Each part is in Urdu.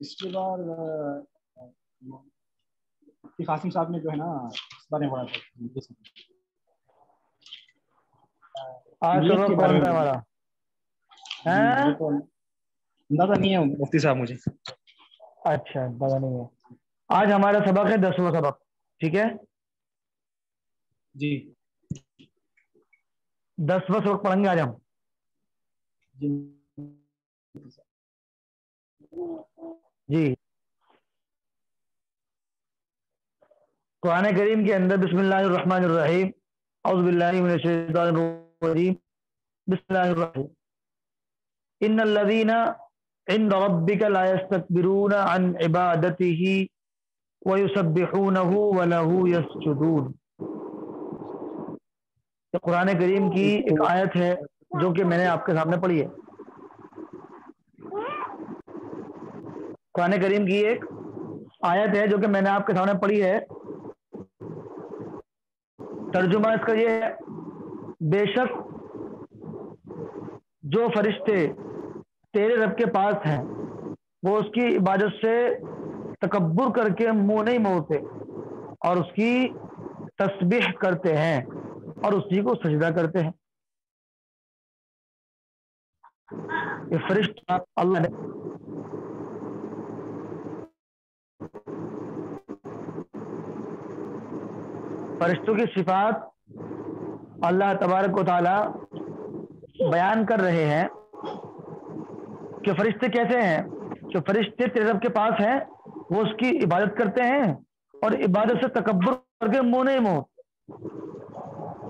پچھلی بار قاسم صاحب نے جو ہے نا اس بارے میں پڑھا تھا آج نیت سبق کے بارے کون میں سا پڑھا۔ ہمارا جی ہے؟ وہ تو اندازہ نہیں ہے مفتی صاحب مجھے۔ اچھا پتا نہیں ہے۔ آج ہمارا سبق ہے 10واں سبق، ٹھیک ہے؟ جی 10واں سبق پڑھیں گے آج ہم۔ جی جی قرآن کریم کے اندر بسم اللہ الرحمن الرحیم، اعوذ باللہ من الشیطان الرجیم، بسم اللہ الرحمن ان الذین عند ربک لا یستکبرون عن عبادته ویسبحونہ وله یسجدون۔ یہ قرآن کریم کی ایک آیت ہے جو کہ میں نے آپ کے سامنے پڑھی ہے۔ قرآن کریم کی ایک آیت ہے جو کہ میں نے آپ کے سامنے پڑھی ہے۔ ترجمہ اس کا یہ ہے، بے شک جو فرشتے تیرے رب کے پاس ہیں وہ اس کی عبادت سے تکبر کر کے منہ نہیں موڑتے اور اس کی تسبیح کرتے ہیں اور اسی کو سجدہ کرتے ہیں۔ یہ فرشتہ اللہ نے فرشتوں کی صفات اللہ تبارک و تعالی بیان کر رہے ہیں کہ فرشتے کیسے ہیں۔ جو فرشتے تیرے رب کے پاس ہیں وہ اس کی عبادت کرتے ہیں اور عبادت سے تکبر کر کے منہ نہیں موڑ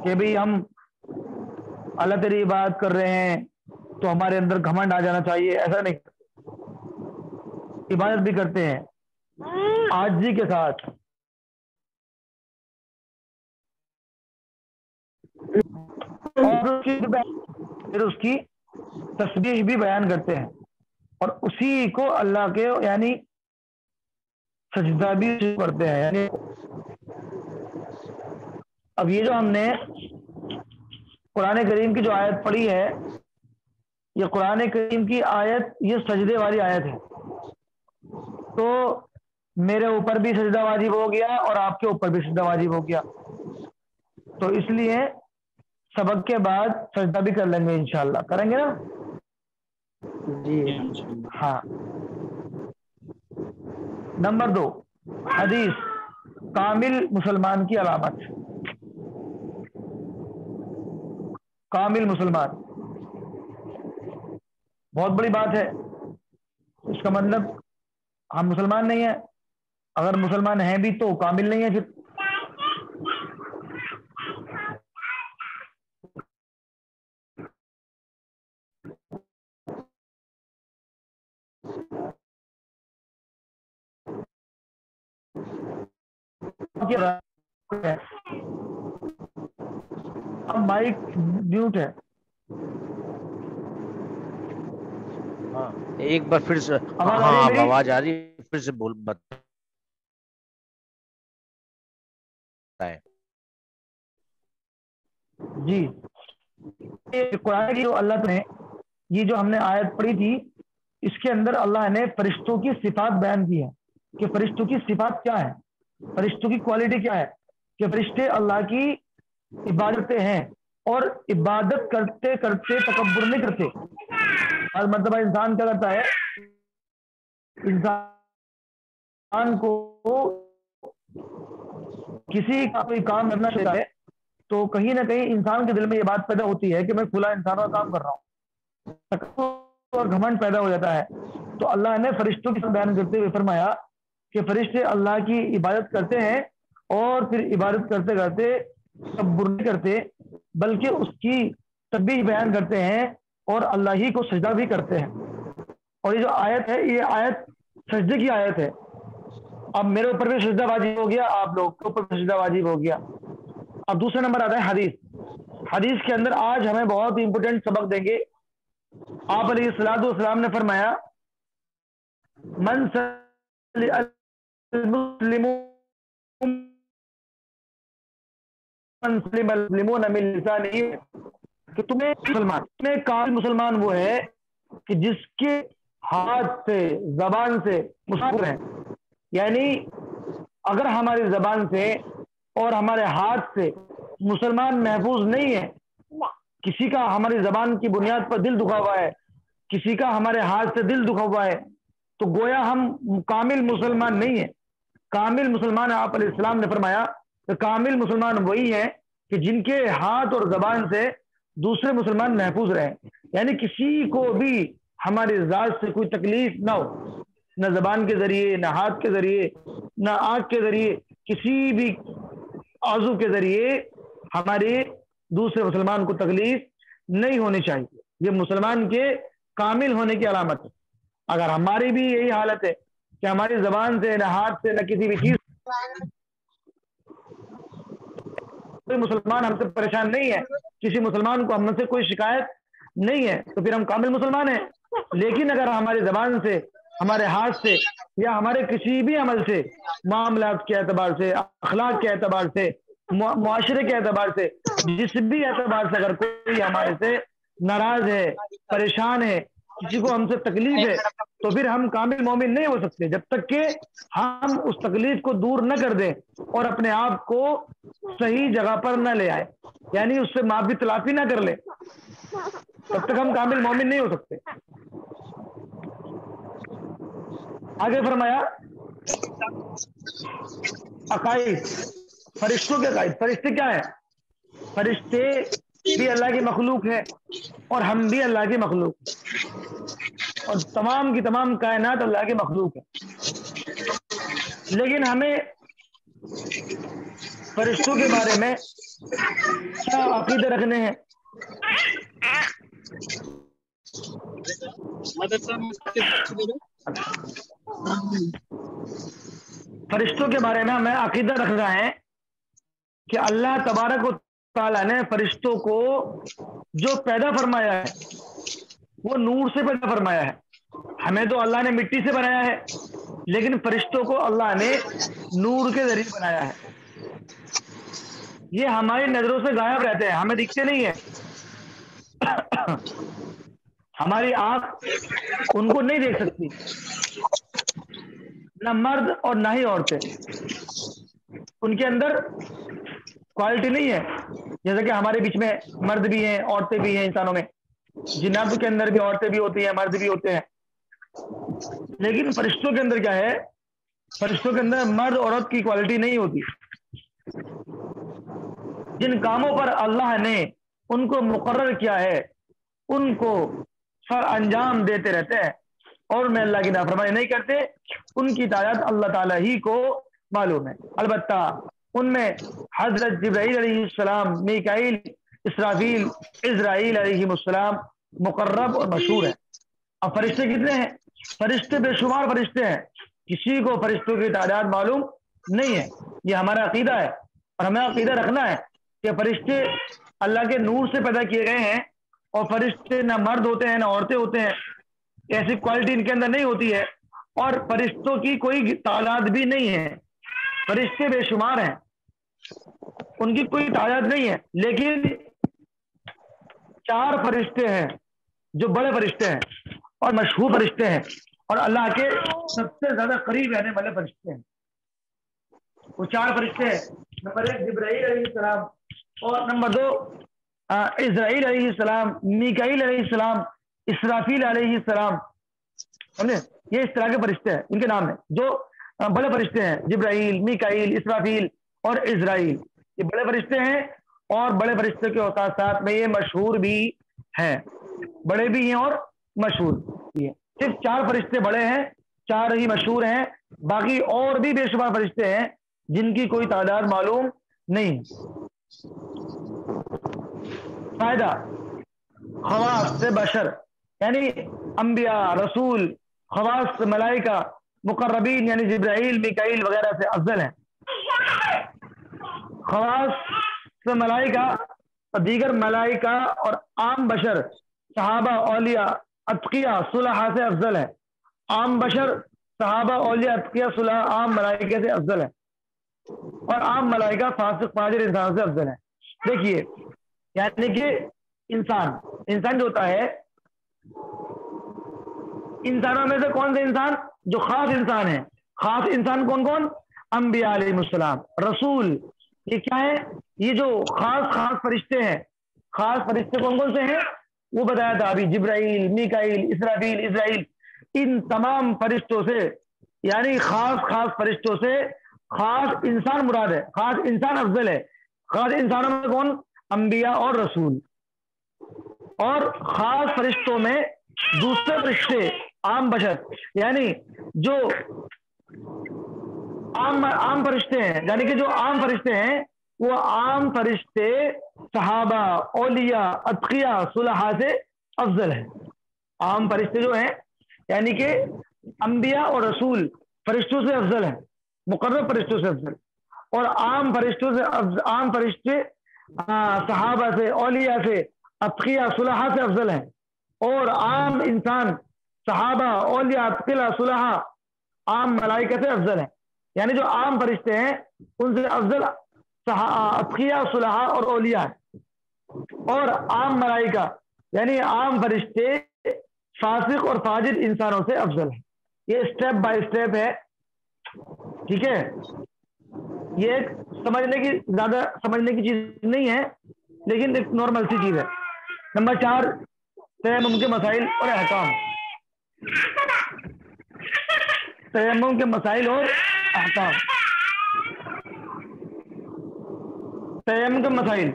کہ بھئی ہم اللہ تیری عبادت کر رہے ہیں تو ہمارے اندر گھمنڈ آ جانا چاہیے، ایسا نہیں، عبادت بھی کرتے ہیں عاجزی کے ساتھ اور پھر اس کی تسبیح بھی بیان کرتے ہیں اور اسی کو اللہ کے یعنی سجدہ بھی کرتے ہیں۔ یعنی اب یہ جو ہم نے قرآن کریم کی جو آیت پڑھی ہے، یہ قرآن کریم کی آیت یہ سجدے والی آیت ہے، تو میرے اوپر بھی سجدہ واجب ہو گیا اور آپ کے اوپر بھی سجدہ واجب ہو گیا، تو اس لیے سبق کے بعد سجدہ بھی کر لیں گے انشاءاللہ، کریں گے نا؟ جی ہاں۔ نمبر 2، حدیث کامل مسلمان کی علامت۔ کامل مسلمان بہت بڑی بات ہے، اس کا مطلب ہم مسلمان نہیں ہیں، اگر مسلمان ہیں بھی تو کامل نہیں ہے پھر۔ اب مائک میوٹ ہے۔ ہاں ایک بار پھر سے، آواز آ رہی ہے ہاں اب میری؟ آواز آ رہی ہے، پھر سے بول بتائیں۔ جی قرآن کی جو اللہ نے یہ جو ہم نے آیت پڑھی تھی اس کے اندر اللہ نے فرشتوں کی صفات بیان کی ہے کہ فرشتوں کی صفات کیا ہے، فرشتوں کی کوالٹی کیا ہے، کہ فرشتے اللہ کی عبادتیں ہیں اور عبادت کرتے کرتے تکبر نہیں کرتے۔ ہر مرتبہ انسان کیا کرتا ہے، انسان کو کسی کا کوئی کام کرنا چاہتا ہے تو کہیں نہ کہیں انسان کے دل میں یہ بات پیدا ہوتی ہے کہ میں فلاں انسان کا کام کر رہا ہوں، اور گھمنڈ پیدا ہو جاتا ہے۔ تو اللہ نے فرشتوں کی بیان کرتے ہوئے فرمایا کہ فرشتے اللہ کی عبادت کرتے ہیں اور پھر عبادت کرتے کرتے تکبر نہیں کرتے بلکہ اس کی تسبیح بیان کرتے ہیں اور اللہ ہی کو سجدہ بھی کرتے ہیں۔ اور یہ جو آیت ہے یہ آیت سجدے کی آیت ہے۔ اب میرے اوپر بھی سجدہ واجب ہو گیا، آپ لوگ کے اوپر سجدہ واجب ہو گیا۔ اب دوسرا نمبر آتا ہے حدیث۔ حدیث کے اندر آج ہمیں بہت امپورٹنٹ سبق دیں گے۔ آپ علیہ الصلوۃ والسلام نے فرمایا من المسلمون من لسانه کہ تمہیں کامل مسلمان وہ ہے کہ جس کے ہاتھ سے زبان سے محفوظ ہیں. یعنی اگر ہماری زبان سے اور ہمارے ہاتھ سے مسلمان محفوظ نہیں ہے، کسی کا ہماری زبان کی بنیاد پر دل دکھا ہوا ہے، کسی کا ہمارے ہاتھ سے دل دکھا ہوا ہے، تو گویا ہم کامل مسلمان نہیں ہیں. کامل مسلمان آپ علیہ السلام نے فرمایا کہ کامل مسلمان وہی ہے کہ جن کے ہاتھ اور زبان سے دوسرے مسلمان محفوظ رہیں. یعنی کسی کو بھی ہماری ذات سے کوئی تکلیف نہ ہو، نہ زبان کے ذریعے، نہ ہاتھ کے ذریعے، نہ آنکھ کے ذریعے، کسی بھی عضو کے ذریعے ہماری دوسرے مسلمان کو تکلیف نہیں ہونی چاہیے. یہ مسلمان کے کامل ہونے کی علامت ہے. اگر ہماری بھی یہی حالت ہے کہ ہماری زبان سے، نہ ہاتھ سے، نہ کسی بھی چیز، کوئی مسلمان ہم سے پریشان نہیں ہے، کسی مسلمان کو ہم سے کوئی شکایت نہیں ہے، تو پھر ہم کامل مسلمان ہیں. لیکن اگر ہماری زبان سے، ہمارے ہاتھ سے، یا ہمارے کسی بھی عمل سے، معاملات کے اعتبار سے، اخلاق کے اعتبار سے، معاشرے کے اعتبار سے، جس بھی اعتبار سے اگر کوئی ہمارے سے ناراض ہے، پریشان ہے، کسی کو ہم سے تکلیف ہے، تو پھر ہم کامل مومن نہیں ہو سکتے جب تک کہ ہم اس تکلیف کو دور نہ کر دیں اور اپنے آپ کو صحیح جگہ پر نہ لے آئے، یعنی اس سے معافی تلافی نہ کر لے، تب تک ہم کامل مومن نہیں ہو سکتے. آگے فرمایا عقائد، فرشتوں کے عقائد. فرشتے کیا ہیں؟ فرشتے بھی اللہ کی مخلوق ہے اور ہم بھی اللہ کی مخلوق ہیں، اور تمام کی تمام کائنات اللہ کی مخلوق ہے. لیکن ہمیں فرشتوں کے بارے میں کیا عقیدے رکھنے ہیں؟ فرشتوں کے بارے میں ہمیں عقیدہ رکھنا ہے کہ اللہ تبارک و تعالیٰ نے فرشتوں کو جو پیدا فرمایا ہے وہ نور سے پیدا فرمایا ہے. ہمیں تو اللہ نے مٹی سے بنایا ہے، لیکن فرشتوں کو اللہ نے نور کے ذریعے بنایا ہے. یہ ہماری نظروں سے غائب رہتے ہیں، ہمیں دکھتے نہیں ہیں. ہماری آنکھ ان کو نہیں دیکھ سکتی، نہ مرد اور نہ ہی عورتیں. ان کے اندر کوالٹی نہیں ہے، جیسا کہ ہمارے بیچ میں مرد بھی ہیں، عورتیں بھی ہیں. انسانوں میں، جنات کے اندر بھی عورتیں بھی ہوتی ہیں، مرد بھی ہوتے ہیں. لیکن فرشتوں کے اندر کیا ہے؟ فرشتوں کے اندر مرد عورت کی کوالٹی نہیں ہوتی. جن کاموں پر اللہ نے ان کو مقرر کیا ہے ان کو سر انجام دیتے رہتے ہیں، اور میں اللہ کی نافرمانی نہیں کرتے. ان کی تعداد اللہ تعالیٰ ہی کو معلوم ہے. البتہ ان میں حضرت جبرائیل علیہ السلام، میکائیل، اسرافیل، اسرائیل علیہ السلام مقرب اور مشہور ہیں. اب فرشتے کتنے ہیں؟ فرشتے بے شمار فرشتے ہیں، کسی کو فرشتوں کی تعداد معلوم نہیں ہے. یہ ہمارا عقیدہ ہے، اور ہمیں عقیدہ رکھنا ہے کہ فرشتے اللہ کے نور سے پیدا کیے گئے ہیں، اور فرشتے نہ مرد ہوتے ہیں نہ عورتیں ہوتے ہیں. ایسی کوالٹی ان کے اندر نہیں ہوتی ہے، اور فرشتوں کی کوئی تعداد بھی نہیں ہے. فرشتے بے شمار ہیں، ان کی کوئی تعداد نہیں ہے. لیکن 4 فرشتے ہیں جو بڑے فرشتے ہیں اور مشہور فرشتے ہیں، اور اللہ کے سب سے زیادہ قریب رہنے والے فرشتے ہیں. وہ 4 فرشتے ہیں. نمبر 1 جبرائیل علیہ السلام، اور نمبر 2 اسرائیل علیہ السلام، میکائیل علیہ السلام، اسرافیل علیہ السلام. سمجھے؟ یہ اس طرح کے فرشتے ہیں، ان کے نام ہیں جو بڑے فرشتے ہیں. جبرائیل، میکائیل، اسرافیل اور اسرائیل، یہ بڑے فرشتے ہیں. اور بڑے فرشتے کے ساتھ ساتھ میں یہ مشہور بھی ہیں، بڑے بھی ہیں اور مشہور بھی ہیں. صرف 4 فرشتے بڑے ہیں، 4 ہی مشہور ہیں. باقی اور بھی بے شمار فرشتے ہیں جن کی کوئی تعداد معلوم نہیں. فائدہ خواص سے بشر، یعنی انبیاء، رسول، خواص ملائکہ، مقربین یعنی جبرائیل، میکائیل وغیرہ سے افضل ہیں. خواص ملائکہ دیگر ملائکہ اور عام بشر، صحابہ، اولیاء، اتقیاء، صلحاء سے افضل ہے. عام بشر، صحابہ، اولیاء، اتقیاء، صلحاء عام ملائکہ سے افضل ہے، اور عام ملائکہ فاسق فاجر انسان سے افضل ہے. دیکھیے، یعنی کہ انسان جو ہوتا ہے انسانوں میں سے کون سے انسان؟ جو خاص انسان ہے. خاص انسان کون کون؟ انبیاء علیہ السلام، رسول. یہ کیا ہے؟ یہ جو خاص فرشتے ہیں. خاص فرشتے کون کون سے ہیں وہ بتایا تھا ابھی، جبرائیل، میکائیل، اسرافیل، اسرائیل. ان تمام فرشتوں سے، یعنی خاص فرشتوں سے خاص انسان مراد ہے. خاص انسان افضل ہے. خاص انسانوں میں کون؟ انبیاء اور رسول. اور خاص فرشتوں میں دوسرے فرشتے عام بشر، یعنی جو عام فرشتے ہیں، یعنی کہ جو عام فرشتے ہیں وہ عام فرشتے صحابہ، اولیاء، اتقیاء، صلحاء سے افضل ہیں. عام فرشتے جو ہیں یعنی کہ انبیاء اور رسول فرشتوں سے افضل ہیں، مقرب فرشتوں سے افضل. اور عام فرشتے صحابہ سے، اولیاء سے، اتقیاء، صلحاء سے افضل ہیں. اور عام انسان صحابہ، اولیاء، اتقیاء، صلحاء عام ملائکہ سے افضل ہیں. یعنی جو عام فرشتے ہیں ان سے افضل اتقیاء، صلحاء اور اولیاء ہیں. اور عام ملائکہ یعنی عام فرشتے فاسق اور فاجر انسانوں سے افضل ہیں. یہ اسٹیپ بائی اسٹیپ ہے، ٹھیک ہے. یہ ایک زیادہ سمجھنے کی چیز نہیں ہے، لیکن ایک نارمل سی چیز ہے. نمبر 4، تیمم کے مسائل اور احکام. تیمم کے مسائل اور احکام. تیمم کے مسائل.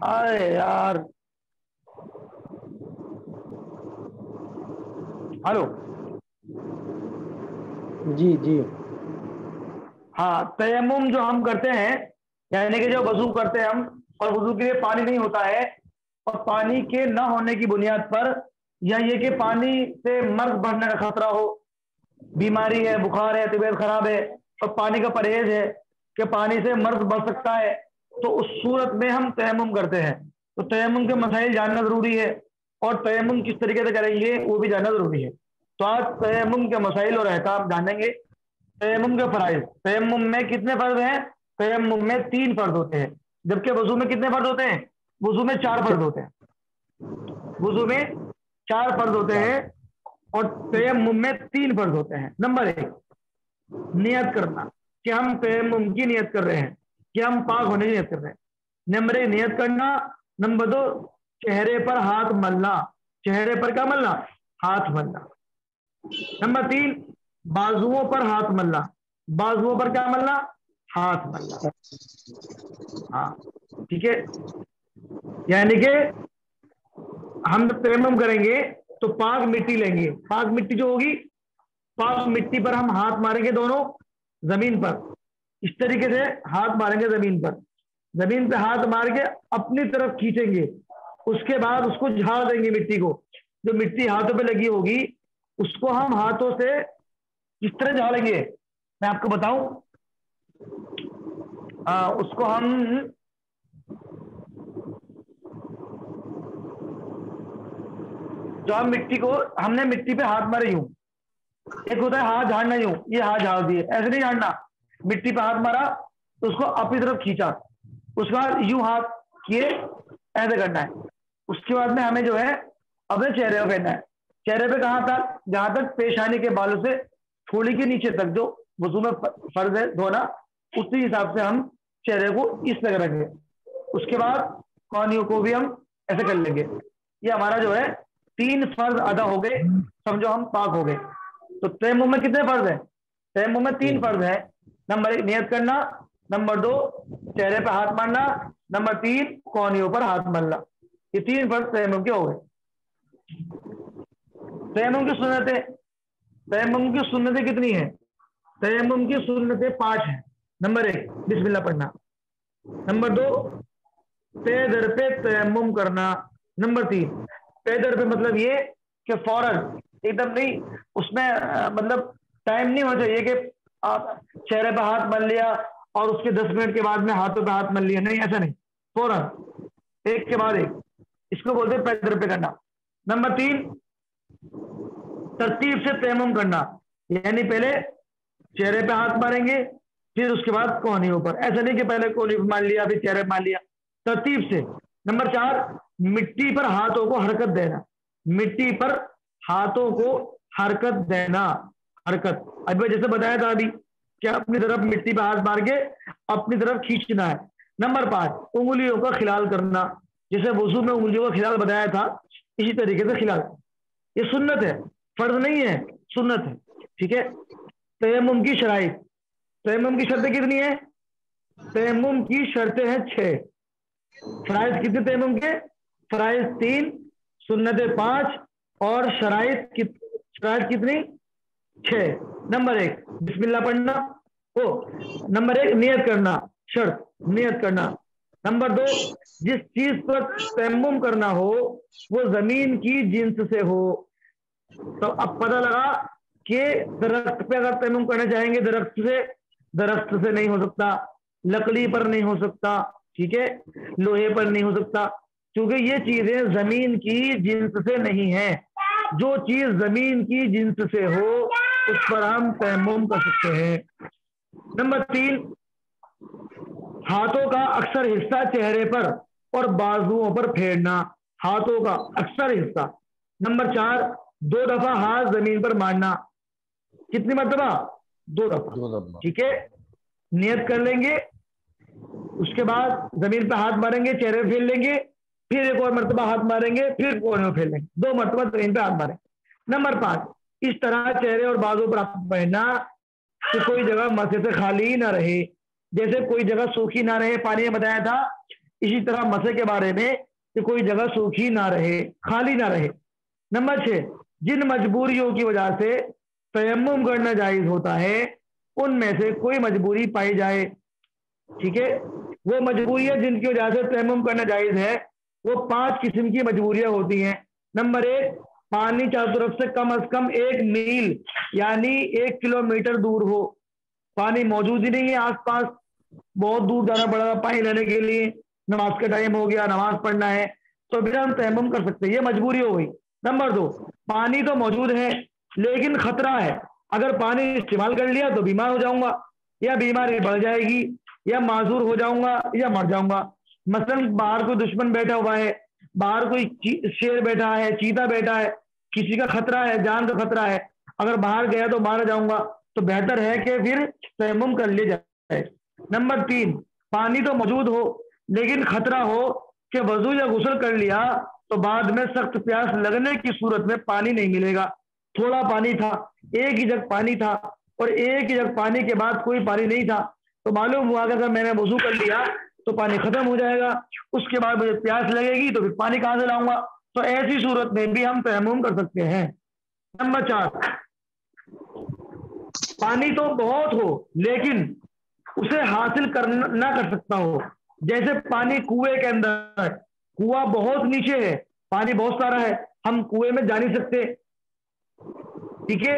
ارے یار، ہلو. جی جی. ہاں، تیمم جو ہم کرتے ہیں یعنی کہ جو وضو کرتے ہیں ہم، اور وضو کے لیے پانی نہیں ہوتا ہے، اور پانی کے نہ ہونے کی بنیاد پر، یا یہ کہ پانی سے مرض بڑھنے کا خطرہ ہو، بیماری ہے، بخار ہے، طبیعت خراب ہے، اور پانی کا پرہیز ہے کہ پانی سے مرض بڑھ سکتا ہے، تو اس صورت میں ہم تیمم کرتے ہیں. تو تیمم کے مسائل جاننا ضروری ہے، اور تیمم کس طریقے سے کریں گے وہ بھی جاننا ضروری ہے. تو آج تیمم کے مسائل اور احکام جانیں گے. تیمم کے فرائض. تیمم میں کتنے فرض ہیں؟ تیمم میں 3 فرض ہوتے ہیں، جبکہ وضو میں کتنے فرض ہوتے ہیں؟ وضو میں 4 فرض ہوتے ہیں. وضو میں 4 فرض ہوتے ہیں اور تیمم میں 3 فرض ہوتے ہیں. نمبر 1، نیت کرنا کہ ہم تیمم کی نیت کر رہے ہیں، کہ ہم پاک ہونے کی نیت کر رہے ہیں. نمبر 1 نیت کرنا. نمبر 2 چہرے پر ہاتھ ملنا. چہرے پر کیا ملنا؟ ہاتھ ملنا. نمبر 3 بازوؤں پر ہاتھ ملنا. بازوؤں پر کیا ملنا؟ ہاتھ ملنا. ہاں ٹھیک ہے. یعنی کہ ہم جب تیمم کریں گے تو پاک مٹی لیں گے. پاک مٹی جو ہوگی، پاک مٹی پر ہم ہاتھ ماریں گے دونوں زمین پر. اس طریقے سے ہاتھ ماریں گے زمین پر. زمین پہ ہاتھ مار کے اپنی طرف کھینچیں گے. اس کے بعد اس کو جھاڑ دیں گے. مٹی کو، جو مٹی ہاتھوں پہ لگی ہوگی اس کو ہم ہاتھوں سے کس طرح جھاڑیں گے میں آپ کو بتاؤں. اس کو ہم جو ہم مٹی کو، ہم نے مٹی پہ ہاتھ مارے یوں، ایک ہوتا ہے ہاتھ جھاڑنا یوں، یہ ہاتھ جھاڑ دیے، ایسے نہیں جھاڑنا. مٹی پہ ہاتھ مارا تو اس کو اپنی طرف کھینچا، اس کے بعد یوں ہاتھ کیے، ایسے کرنا ہے. اس کے بعد میں ہمیں جو ہے اپنے چہرے کو پہننا ہے. چہرے پہ کہاں تک؟ جہاں تک پیشانی کے بالوں سے تھوڑی کے نیچے تک جو وضو میں فرض ہے دھونا، اسی حساب سے ہم چہرے کو اس طرح رکھیں گے. اس کے بعد کانیوں کو بھی ہم ایسے کر لیں گے. یہ ہمارا جو ہے 3 فرض ادا ہو گئے، سمجھو ہم پاک ہو گئے. تو تیمم میں کتنے فرض ہیں؟ تیمم میں 3 فرض ہیں. نمبر 1 نیت کرنا. نمبر 2 چہرے پہ ہاتھ مارنا. نمبر 3 کانیوں پر ہاتھ مارنا. یہ 3 فرض تیمم کے ہو گئے. تیمم کی سنتیں. تیمم کی سنتیں کتنی ہیں؟ تیمم کی سنتیں 5 ہیں. نمبر 1 بسم اللہ پڑھنا. نمبر 2 پے در پہ تیمم کرنا. نمبر 3 پے در پہ مطلب یہ کہ فوراً ایک دم نہیں، اس میں مطلب ٹائم نہیں ہونا چاہیے کہ آپ چہرے پہ ہاتھ مل لیا اور اس کے 10 منٹ کے بعد میں ہاتھوں پہ ہاتھ مل لیا. نہیں، ایسا نہیں، فوراً ایک کے بعد ایک. اس کو بولتے ہیں پے در پہ کرنا. نمبر 3 ترتیب سے تیمم کرنا، یعنی پہلے چہرے پہ ہاتھ ماریں گے، پھر اس کے بعد کونیوں پر. ایسا نہیں کہ پہلے کونی پہ مار لیا پھر چہرے پہ مار لیا، ترتیب سے. نمبر 4 مٹی پر ہاتھوں کو حرکت دینا، مٹی پر ہاتھوں کو حرکت دینا، حرکت اب میں جیسے بتایا تھا ابھی کہ اپنی طرف مٹی پہ ہاتھ مار کے اپنی طرف کھینچنا ہے۔ نمبر 5 انگلیوں کا خلال کرنا، جیسے وضو میں انگلیوں کا خلال بتایا تھا اسی طریقے سے خلال، یہ سنت ہے، فرض نہیں ہے، سنت ہے، ٹھیک ہے۔ تیمم کی شرائط، تیمم کی شرطیں کتنی ہیں؟ تیمم کی شرطیں ہیں 6۔ فرائض کتنے تیمم کے؟ فرائض 3، سنتیں 5 اور شرائط کتنی؟ 6۔ نمبر 1 بسم اللہ پڑھنا، نمبر 1 نیت کرنا، شرط نیت کرنا۔ نمبر 2 جس چیز پر تیمم کرنا ہو وہ زمین کی جنس سے ہو۔ تو اب پتہ لگا کہ درخت پہ اگر تیمم کرنا چاہیں گے درخت سے نہیں ہو سکتا، لکڑی پر نہیں ہو سکتا، ٹھیک ہے، لوہے پر نہیں ہو سکتا، کیونکہ یہ چیزیں زمین کی جنس سے نہیں ہیں۔ جو چیز زمین کی جنس سے ہو اس پر ہم تیمم کر سکتے ہیں۔ نمبر 3 ہاتھوں کا اکثر حصہ چہرے پر اور بازوؤں پر پھیرنا، ہاتھوں کا اکثر حصہ۔ نمبر 4 2 دفعہ ہاتھ زمین پر مارنا، کتنی مرتبہ؟ 2 دفعہ، ٹھیک ہے۔ نیت کر لیں گے، اس کے بعد زمین پہ ہاتھ ماریں گے، چہرے پہ پھیر لیں گے، پھر ایک اور مرتبہ ہاتھ ماریں گے، پھر کونے میں پھیر لیں گے، 2 مرتبہ زمین پہ ہاتھ ماریں۔ نمبر 5 اس طرح چہرے اور بازو پر ہاتھ پہننا کہ کوئی جگہ مسے سے خالی نہ رہے، جیسے کوئی جگہ سوکھی نہ رہے، پانی میں بتایا تھا، اسی طرح مسے کے بارے میں کہ کوئی جگہ سوکھی نہ رہے، خالی نہ رہے۔ نمبر 6 جن مجبوریوں کی وجہ سے تیمم کرنا جائز ہوتا ہے ان میں سے کوئی مجبوری پائی جائے، ٹھیک ہے، وہ مجبوریاں جن کی وجہ سے تیمم کرنا جائز ہے وہ 5 قسم کی مجبوریاں ہوتی ہیں۔ نمبر 1 پانی چاروں طرف سے کم از کم 1 میل یعنی 1 کلومیٹر دور ہو، پانی موجود ہی نہیں ہے آس پاس، بہت دور جانا پڑے گا پانی لینے کے لیے، نماز کا ٹائم ہو گیا، نماز پڑھنا ہے، تو پھر ہم تیمم کر سکتے ہیں، یہ مجبوری ہو گئی۔ نمبر 2 پانی تو موجود ہے لیکن خطرہ ہے، اگر پانی استعمال کر لیا تو بیمار ہو جاؤں گا یا بیماری بڑھ جائے گی یا معذور ہو جاؤں گا یا مر جاؤں گا۔ مثلا باہر کوئی دشمن بیٹھا ہوا ہے، باہر کوئی شیر بیٹھا ہے، چیتا بیٹھا ہے، کسی کا خطرہ ہے، جان کا خطرہ ہے، اگر باہر گیا تو مارا جاؤں گا، تو بہتر ہے کہ پھر تیمم کر لیا جائے۔ نمبر 3 پانی تو موجود ہو لیکن خطرہ ہو کہ وضو یا غسل کر لیا تو بعد میں سخت پیاس لگنے کی صورت میں پانی نہیں ملے گا، تھوڑا پانی تھا، ایک ہی جگ پانی تھا اور ایک ہی جگ پانی کے بعد کوئی پانی نہیں تھا، تو معلوم ہوا کہ اگر میں نے وضو کر لیا تو پانی ختم ہو جائے گا، اس کے بعد مجھے پیاس لگے گی تو پھر پانی کہاں سے لاؤں گا، تو ایسی صورت میں بھی ہم تیمم کر سکتے ہیں۔ نمبر 4 پانی تو بہت ہو لیکن اسے حاصل نہ کر سکتا ہو، جیسے پانی کنویں کے اندر ہے، کنواں بہت نیچے ہے، پانی بہت سارا ہے، ہم کنویں میں جا نہیں سکتے، ٹھیک ہے،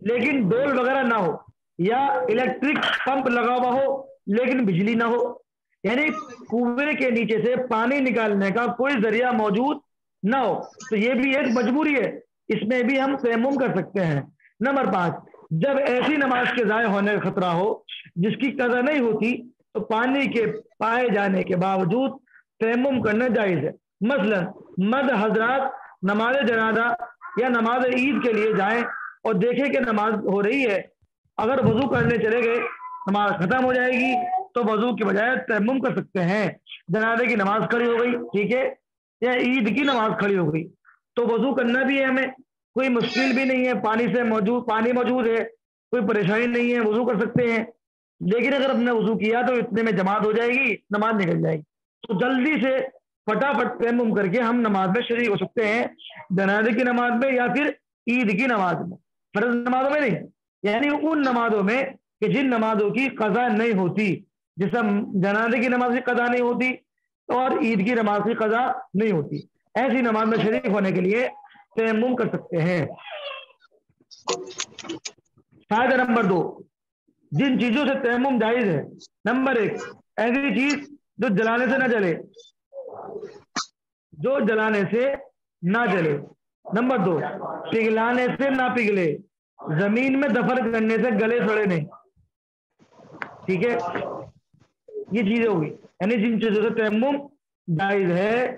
لیکن ڈول وغیرہ نہ ہو یا الیکٹرک پمپ لگا ہوا ہو لیکن بجلی نہ ہو، یعنی کنویں کے نیچے سے پانی نکالنے کا کوئی ذریعہ موجود نہ ہو، تو یہ بھی ایک مجبوری ہے، اس میں بھی ہم تیمم کر سکتے ہیں۔ نمبر 5 جب ایسی نماز کے ضائع ہونے کا خطرہ ہو جس کی قضا نہیں ہوتی تو پانی کے پائے جانے کے باوجود تیمم کرنا جائز ہے۔ مثلا مرد حضرات نماز جنازہ یا نماز عید کے لیے جائیں اور دیکھیں کہ نماز ہو رہی ہے، اگر وضو کرنے چلے گئے نماز ختم ہو جائے گی تو وضو کی بجائے تیمم کر سکتے ہیں۔ جنازے کی نماز کھڑی ہو گئی، ٹھیک ہے، یا عید کی نماز کھڑی ہو گئی تو وضو کرنا بھی ہے، ہمیں کوئی مشکل بھی نہیں ہے، پانی موجود ہے، کوئی پریشانی نہیں ہے، وضو کر سکتے ہیں، لیکن اگر ہم نے وضو کیا تو اتنے میں جماعت ہو جائے گی، نماز نکل جائے گی، تو جلدی سے فٹافٹ تیمم کر کے ہم نماز میں شریک ہو سکتے ہیں، جنازے کی نماز میں یا پھر عید کی نماز میں، فرض نمازوں میں نہیں، یعنی ان نمازوں میں کہ جن نمازوں کی قضا نہیں ہوتی، جیسا جنازے کی نماز کی قضا نہیں ہوتی اور عید کی نماز کی قضا نہیں ہوتی، ایسی نماز میں شریک ہونے کے لیے تیمم کر سکتے ہیں۔ فائدہ نمبر 2 جن چیزوں سے تیمم جائز ہے۔ نمبر 1 ایسی چیز جو جلانے سے نہ جلے، جو جلانے سے نہ جلے۔ نمبر 2 پگھلانے سے نہ پگھلے، زمین میں دفن کرنے سے گلے سڑے نہیں، ٹھیک ہے، یہ چیزیں ہوگی، یعنی جن چیزوں سے تیمم جائز ہے